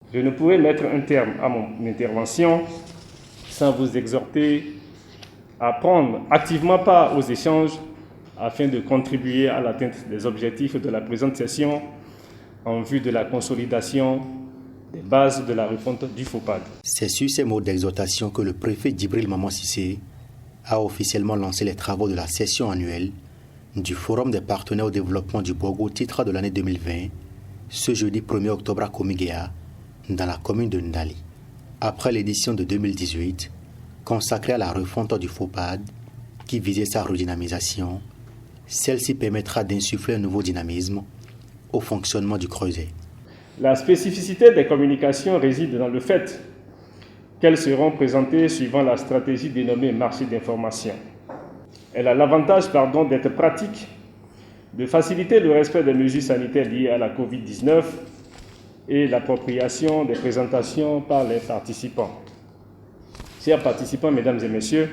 Je ne pourrai mettre un terme à mon intervention sans vous exhorter à prendre activement part aux échanges afin de contribuer à l'atteinte des objectifs de la présente session en vue de la consolidation des bases de la refonte du FOPAD. C'est sur ces mots d'exhortation que le préfet Djibril Maman Cissé a officiellement lancé les travaux de la session annuelle du Forum des partenaires au développement du Borgo Titre de l'année 2020, ce jeudi 1er octobre à Komigéa, dans la commune de Ndali. Après l'édition de 2018, consacrée à la refonte du FOPAD, qui visait sa redynamisation, celle-ci permettra d'insuffler un nouveau dynamisme au fonctionnement du Creuset. La spécificité des communications réside dans le fait qu'elles seront présentées suivant la stratégie dénommée marché d'information. Elle a l'avantage d'être pratique, de faciliter le respect des mesures sanitaires liées à la COVID-19 et l'appropriation des présentations par les participants. Chers participants, mesdames et messieurs,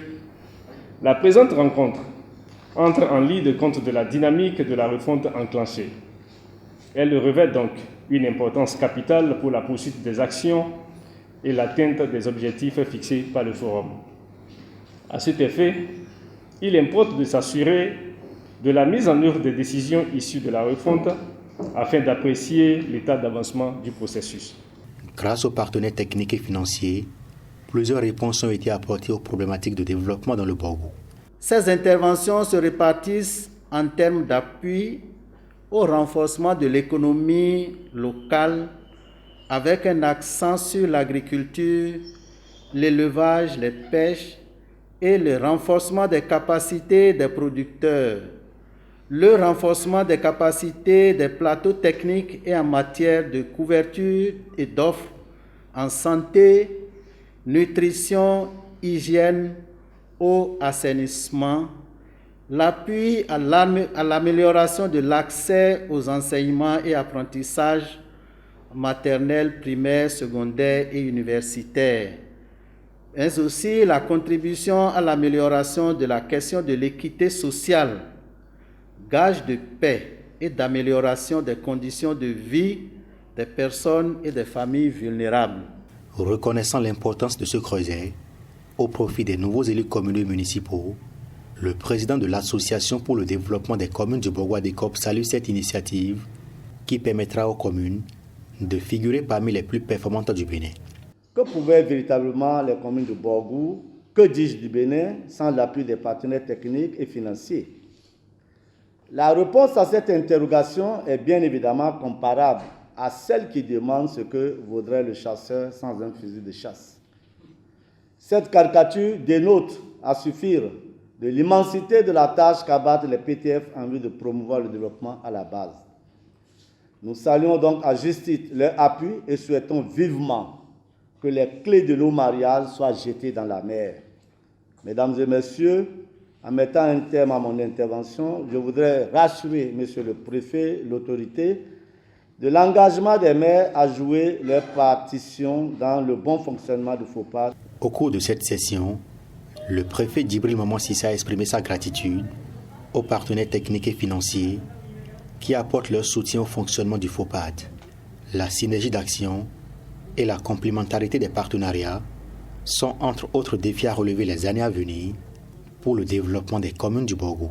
la présente rencontre entre en ligne de compte de la dynamique de la refonte enclenchée. Elle revêt donc une importance capitale pour la poursuite des actions et l'atteinte des objectifs fixés par le Forum. À cet effet, il importe de s'assurer de la mise en œuvre des décisions issues de la refonte afin d'apprécier l'état d'avancement du processus. Grâce aux partenaires techniques et financiers, plusieurs réponses ont été apportées aux problématiques de développement dans le Borgo. Ces interventions se répartissent en termes d'appui au renforcement de l'économie locale avec un accent sur l'agriculture, l'élevage, les pêches et le renforcement des capacités des producteurs, le renforcement des capacités des plateaux techniques et en matière de couverture et d'offres en santé, nutrition, hygiène, eau, assainissement, l'appui à l'amélioration de l'accès aux enseignements et apprentissages maternels, primaires, secondaires et universitaires, mais aussi la contribution à l'amélioration de la question de l'équité sociale, gage de paix et d'amélioration des conditions de vie des personnes et des familles vulnérables. Reconnaissant l'importance de ce creuset au profit des nouveaux élus communaux et municipaux, le président de l'Association pour le développement des communes du Borgo Adécope salue cette initiative qui permettra aux communes de figurer parmi les plus performantes du Bénin. Que pouvaient véritablement les communes du Borgo, que dis-je du Bénin, sans l'appui des partenaires techniques et financiers? La réponse à cette interrogation est bien évidemment comparable à celle qui demande ce que vaudrait le chasseur sans un fusil de chasse. Cette caricature dénote à suffire de l'immensité de la tâche qu'abattent les PTF en vue de promouvoir le développement à la base. Nous saluons donc à juste titre leur appui et souhaitons vivement que les clés de l'eau mariale soient jetées dans la mer. Mesdames et messieurs, en mettant un terme à mon intervention, je voudrais rassurer Monsieur le Préfet, l'autorité, de l'engagement des maires à jouer leur partition dans le bon fonctionnement du FOPAD. Au cours de cette session, le préfet Djibril Maman Cissé a exprimé sa gratitude aux partenaires techniques et financiers qui apportent leur soutien au fonctionnement du FOPAD. La synergie d'action et la complémentarité des partenariats sont entre autres défis à relever les années à venir pour le développement des communes du Borgo.